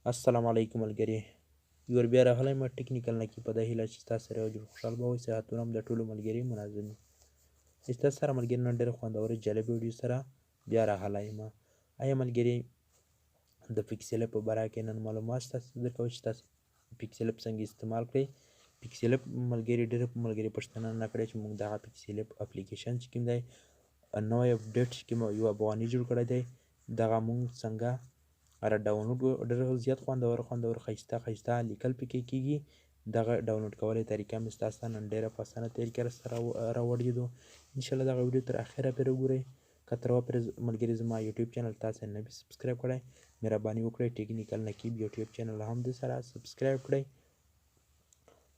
السلام علیکم ملګري، یو بیا راغلی ما ټیکنیکل نه کې په دې هیله چې تاسو سره یو جوړ خوشحال به اوسئ. صحتونه هم د ټولو ملګري منظم وي. ستاسو سره ملګري نن ډېره خوندوره جالبه ویډیو سره بیا راغلی یم. آیا ملګري د پیکسل په باره کې نن معلومات تاسو درکوم چې تاسو پیکسل څنګه استعمال کړئ. پیکسل ملګري ډېر ملګري پوښتنه نه کړې چې موږ دغه پیکسل اپلیکیشن چې کوم دی نوی اپډیټ چې کوم یو افغاني جوړ کړی دی دغه موږ څنګه ډاونلوډ ډېر زیات خوندور ښایسته لیکل پکې کېږي. دغه ډاونلوډ کولو طریقه مې ستاسو ته نن ډېره په اسانه طریقه سره راوړې ده. انشاءالله دغه ویډیو تر اخره پورې وګورئ. که تر اوسه پورې ملګري زما یوټیوب چینل تاسو نه وي سبسکرایب کړی، مهرباني وکړئ ټیکنیکل نقیب یوټیوب چینل هم دې سره سبسکرایب کړئ.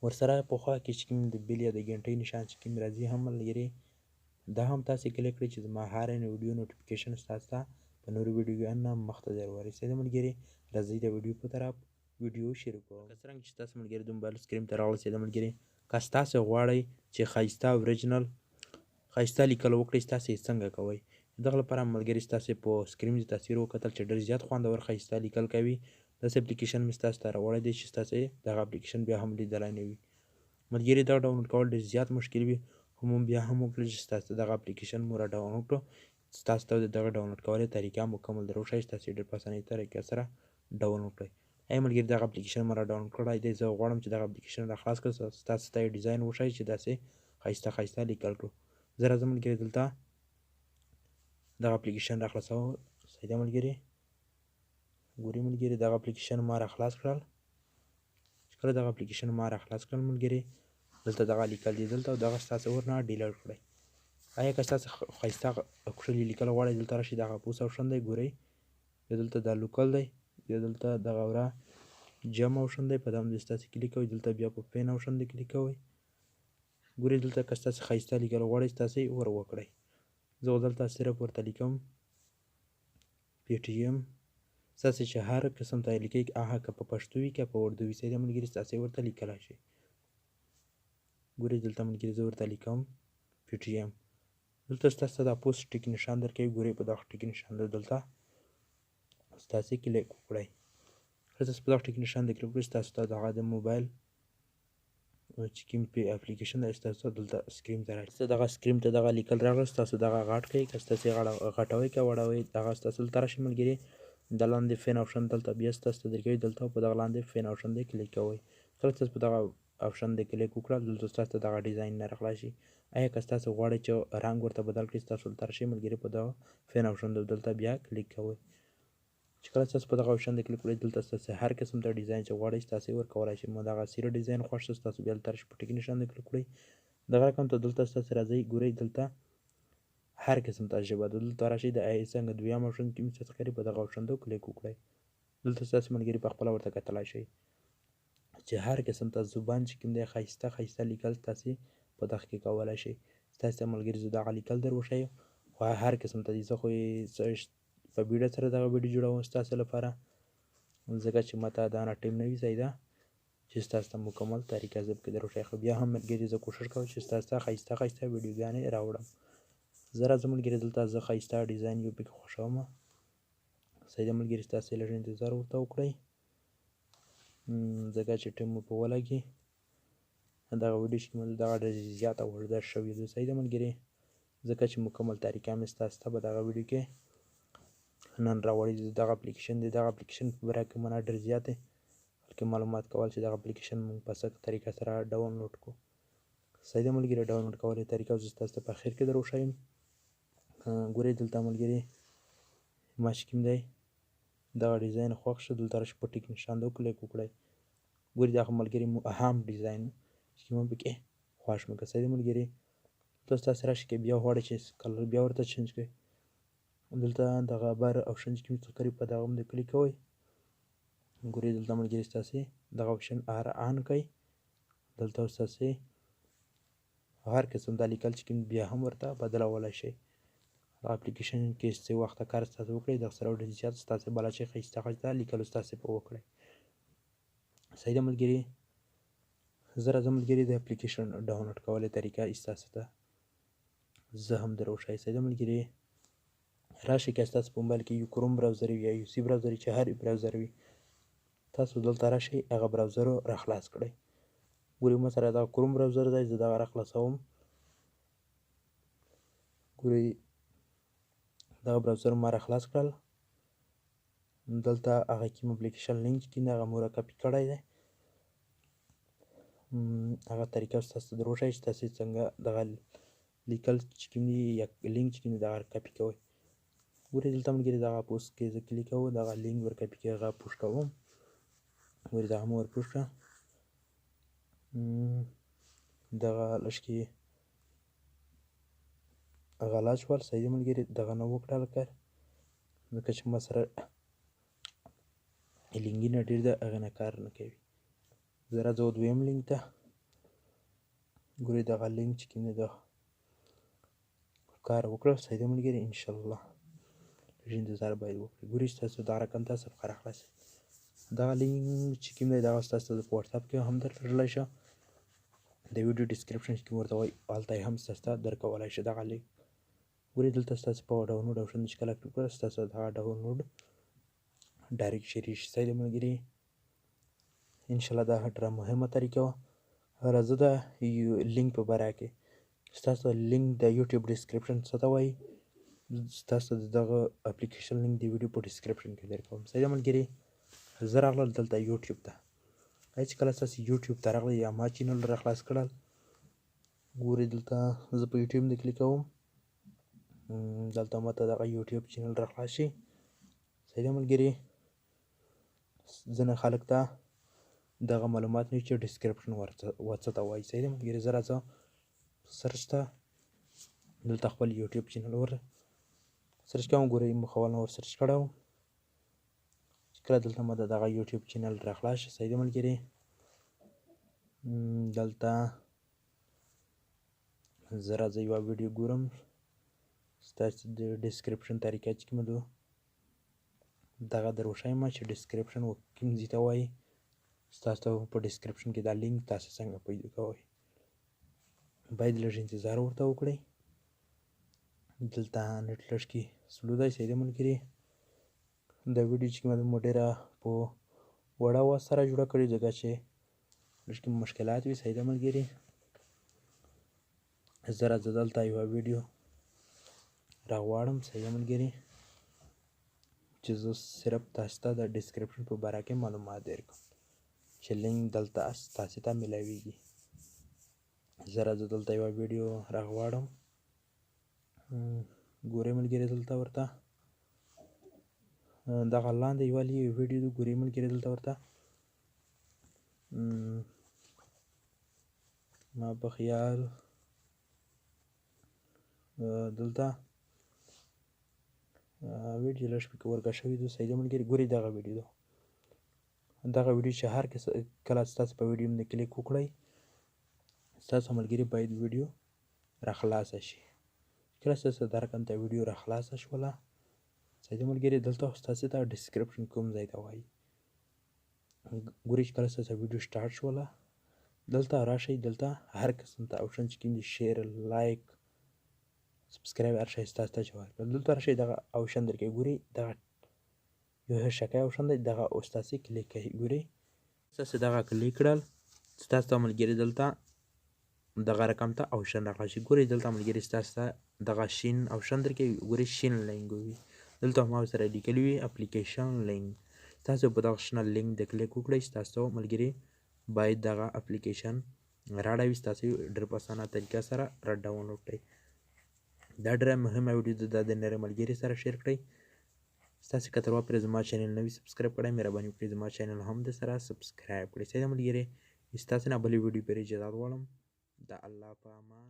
ورسره په خوا کې چې کوم د بیل یا د ګنټۍ نشان چې کوم راځي هم ملګري دا هم تاسو کلیک کړئ چې زما هر ویډیو نوټیفیکیشن ستاسو ته په نورو ویډیوګانو نه مخته در ورسېږي. ملګري راځئ د ویډیو په طرف ویډیو شروع کوو. که څرنګه چې تاسو ملګري د موبایل سکرین ته راورسېږئ ملګري، که تاسو غواړئ چې ښایسته اوریجنل ښایسته لیکل وکړئ تاسو یې څنګه کوئ. دغه لپاره ملګري ستاسو په سکرین د تصویر وکتل چې ډېر زیات خوندور ښایسته لیکل کوي. داسې اپلیکیشن مې ستاسو ته راوړی دی چې تاسو دغه اپلیکیشن بیا هم لیدلی نه وي. ملګري دا ډاونلوډ کول ډېر زیات مشکل وي، خو موږ بیا هم وکړو چې ستاسو دغه اپلیکیشن مو را ډاونلوډ کړو. ستاسو ته د دغه ډاونلوډ کولو طریقه مکمل در وښایي چې تاسو یې ډېر په اسانۍ طریقه سره ډاونلوډ کړئ. ای ملګري دغه اپلیکیشن مو را ډاونلوډ کړی دی. زه غواړم چې دغه اپلیکیشن را خلاص کړم ستاسو ته یې ډیزاین وښایي چې داسې ښایسته لیکل کړو. زه راځم ملګري دلته دغه اپلیکیشن را خلاصوم. صحیح ملګري ګورئ ملګري دغه اپلیکیشن ما را خلاص کړل. چې کله دغه اپلیکیشن ما را خلاص کړل ملګري دلته دغه لیکل دي دلته دغه ستاسو ورنه ډیلیټ کړئ. آیا که تاسو ښایسته ښکلي لیکل غواړئ دلته راشئ دغه پوس آپشن دی ګورئ یا دلته دا لیکل دی یا دلته دغه وره جم آپشن دی په دا باندې تاسو کلیک کوئ. دلته بیا په پین آپشن دی کلیک کوئ. ګورئ دلته که تاسو ښایسته لیکل غواړئ تاسو یې ور وکړئ. زه دلته صرف ورته لیکم پی ټي ایم. تاسو چې هر قسم ته لیکئ هغه که په پښتو وي که په اردو وي صحیح ملګري تاسو ورته لیکلی شئ. ګورئ دلته ملګري زه ورته لیکم پی ټي ایم. دلته ستاسو ته د پوسټ ټیک نشان درکوي. ګورئ په دغه ټیک نشان دلته ستاسو کلیک وکړئ. کله تاسو په دغه ټیک نشان کلیک وکړئ ستاسو ته دغه د موبایل چې کوم اپلیکیشن دی ستاسو دلته سکرین ته راشي. دغه سکرین ته دغه لیکل راغله ستاسو دغه غټ کړئ. که تاسو یې غټوئ که وړوئ دغه ستاسو دلته راشي ملګري د لاندې فین آپشن دلته بیا ستاسو ته درکوي. دلته په دغه لاندې فین آپشن دی کلیک کوئ. کله تاسو په دغه آپشن دی کلیک وکړل دلته ستاسو ته دغه ډیزاین نه راخلاصي. آیا که تاسو غواړئ چې رنګ ورته بدل کړئ ستاسو دلته راشئ ملګري په دغه فین آپشن دلته بیا کلیک کوئ. چې کله تاسو په دغه آپشن دی کلیک وکړئ دلته ستاسو هر قسم ته ډیزاین چې غواړئ تاسو یې ورکولی شئ. ما دغه سیره ډیزاین خوښ شو ستاسو بیا دلته راشئ په ټیک نشان دی کلیک وکړئ. دغه رقم ته دلته ستاسو راځئ ګورئ دلته هر قسم ته ژبه دلته راشئ د څنګه دویم آپشن کې مې څه ښکاري په دغه آپشن ته کلیک وکړئ. دلته ستاسو ملګري په خپله ورته کتلی شئ چې هر قسم ته زبان چې کوم دی ښایسته لیکل تاسې په دغه کې کولی شئ. ستاسو ته ملګري زه دغه لیکل در وښیم خو هر قسم ته دي. زه خو یې په بیډه سره دغه ویډیو جوړوم ستاسو لپاره ځکه چې ماته دانه ټیم نه وي صحیح ده چې ستاسو ته مکمل طریقه زه پکې در وښیم. خو بیا هم ملګري زه کوشش کوم چې ستاسو ته ښایسته ویډیوګانې راوړم. زه راځم ملګري دلته زه ښایسته ډیزاین یو پکې خوښوم. صحیح ده ملګري تاسو یې لږ انتظار ورته وکړئ ځکه چې ټیم مو په ولګي. دغه ویډیو چې کوم دغه ډېر زیاته اوږده شوې ده صحیح ده ملګري ځکه چې مکمل طریقه مې ستاسو ته په دغه ویډیو کې نن راوړی دی. دغه اپلیکیشن دی دغه اپلیکیشن په باره کې مانه ډېر زیات دی بلکې معلومات کول چې دغه اپلیکیشن موږ په څه طریقه سره ډاونلوډ کړو. صحیح ده ملګري ډاونلوډ کولو طریقه زه ستاسو ته په اخر کې در وښیم. ګورئ دلته ملګري ما چې کوم دی دغه ډیزاین خوښ شو دلته راشئ په ټیک نشان دی کلیک وکړئ. ګورئ دغه ملګري اهم ډیزاین چې کوم پکې خوښ مې کړ. صحیح ده ملګري دلته تاسو راشئ که بیا غواړئ چې کلر بیا ورته چینج کړئ دلته دغه بر آپشن چې کوم څه ښکاري په دغه باندې کلیک کوئ. ګورئ دلته ملګري ستاسې دغه آپشن آن کړئ. دلته ستاسې هر قسم دا لیکل چې کوم بیا هم ورته بدلولی شئ. اپلیکیشن کې څه وخته کار ستاسو وکړئ دغه سره ډېر زیات ستاسې بله چې ښایسته لیکلو ستاسې په وکړئ. صحیح ده ملګري زه راځم ملګري د اپلیکیشن ډاونلوډ کولو طریقه ستاسو ته زه هم در وښیم. صحیح ده ملګري راشئ که ستاسو په موبایل کې یو کروم براوزر وي یا یو سی براوزر چې هر براوزر وي تاسو دلته راشئ هغه براوزر را خلاص کړئ. ګورئ ما سره دغه کروم براوزر دی، زه دغه را خلاصوم. ګورئ دغه براوزر ما را خلاص کړل. دلته هغه کوم اپلیکیشن لینک چې کوم دی هغه مو را کاپي کړی دی. هغه طریقه ستاسو ته در وښایي چې تاسې څنګه دغه لیکل چې کوم دي یا لینک چې کوم دی دغه کاپي کوئ. ګورئ دلته ملګري دغه پوسټ کې زه کلیک کوم، دغه لینک ور کاپي کې هغه پوسټ کوم. ګورئ دغه مو ور پوسټ کړه. دغه لږ کې غلا شول، صحیح دی ملګري، دغه نه وکړه لکه ځکه چې ما سره لینکونه ډېر ده هغې نه کار نه کوي. زه راځم دویم لینک ته. ګورئ دغه لینک چې کوم دی د کار وکړه، صحیح دی ملګري، انشاءالله لږ انتظار باید وکړئ. ګورئ ستاسو دغه رقم ته صفحه را خلاصه. دغه لینک چې کوم دی دغه ستاسو ته په واتساپ کې هم درللی شه، د ویډیو ډسکرپشن چې کوم ورته وایي هلته یې هم ستاسو ته درکولی شه دغه لینک. ګورئ دلته ستاسو په ډاونلوډ آپشن چې کله کلیک کړه ستاسو دغه ډاونلوډ ډایرکټ شریک شي. صحیح دی ملګري، انشاءالله دا ډېره مهمه طریقه وه. راځه د لینک په باره کې ستاسو لینک د یوټیوب ډسکرپشن څه ته وایي، ستاسو د دغه اپلیکیشن لینک د ویډیو په ډسکرپشن کې درکوم. صحیح دی ملګري، زه راغلل دلته یوټیوب ته. چې کله ستاسو یوټیوب ته راغلی یا ما چینل را خلاص کړل، ګورئ دلته زه په یوټیوب نه کلیک کوم. دلته ماته دغه یوټیوب چینل را خلاص شي. صحیح دی ملګري، ځینې خلک ته دغه معلومات نه وي چې ډسکرپشن څه ته وایي. صحیح دی ملګري، زه راځم سرچ ته، دلته خپل یوټیوب چینل ور سرچ کوم. ګورئ مخاول ور سرچ کړی وم، چې کله دلته ما د دغه یوټیوب چینل را خلاص شي. صحیح دی ملګري، دلته زه راځم یوه ویډیو ګورم، ستاسو د ډسکرپشن طریقه چې کومه ده دغه در وښایم چې ډسکرپشن کوم ځای ته وایي. ستاسو په ډسکرپشن کې دا لینک تاسو څنګه پیدا کوئ، باید لږ انتظار ورته وکړئ. دلته نټ لږ کې سلو دی. صحیح دی ملګري، دا ویډیو چې کومه ده مو ډېره په وړه آواز سره جوړه کړې ځکه چې لږ کې مشکلات وي. صحیح دی ملګري، زه راځم دلته یوه ویډیو راغواړم. صحیح دی ملګري، چې زه صرف تاسو ته د ډسکرپشن په باره کې معلومات درکړم چې لینک دلته تاسو ته میلاویږي. زه راځم دلته یوه ویډیو راغواړم. ګورئ ملګري دلته ورته دغه لاندې یوه ویډیو ده. ګورئ ملګري دلته ورته ما په خیال دلته ویډیو لږ پکې ورکه شوي ده. صحیح دی ملګري، ګورئ دغه ویډیو ده. دغه ویډیو چې هر کله ستاسو په ویډیو باندې کلیک وکړئ ستاسو ملګري باید ویډیو را خلاصه شي. کله ستاسو د رقم ته ویډیو را خلاصه شوله، صحیح دی ملګري، دلته ستاسو ته ډسکرپشن کوم ځای ته وایي. ګورئ چې کله ستاسو ویډیو سټارټ شوله دلته راشئ، دلته هر قسم ته آپشن چې کوم دي شیر، لایک، سبسکرایب هر شی ستاسو ته چې ورکړل دلته راشئ دغه آپشن درکوي. ګورئ دغه یو هشکی آپشن دی، دغه ستاسې کلیک کوئ. ګورئ ستاسې دغه کلیک کړل ستاسو ته ملګري دلته دغه رقم ته آپشن راغلی شي. ګورئ دلته ملګري ستاسو ته دغه شین آپشن درکوي. ګورئ شین لینک وي دلته ما سره لیکلي وي اپلیکیشن لینک. تاسو په دغه شنه لینک د کلیک وکړئ، ستاسو ملګري باید دغه اپلیکیشن راړوي، ستاسو ډېر په اسانه طریقه سره را ډاونلوډ کړئ. دا ډېره مهمه ویډیو ده، دا د نورو ملګري سره شیر کړئ. ستاسو که تر وپرې زما چینل نه وي سبسکرایب کړی، مهرباني وکړئ زما چینل هم د سره سبسکرایب کړئ. صحیح ده ملګري، ستاسو نه بلې ویډیو پرې اجازه غواړم. د الله په امان.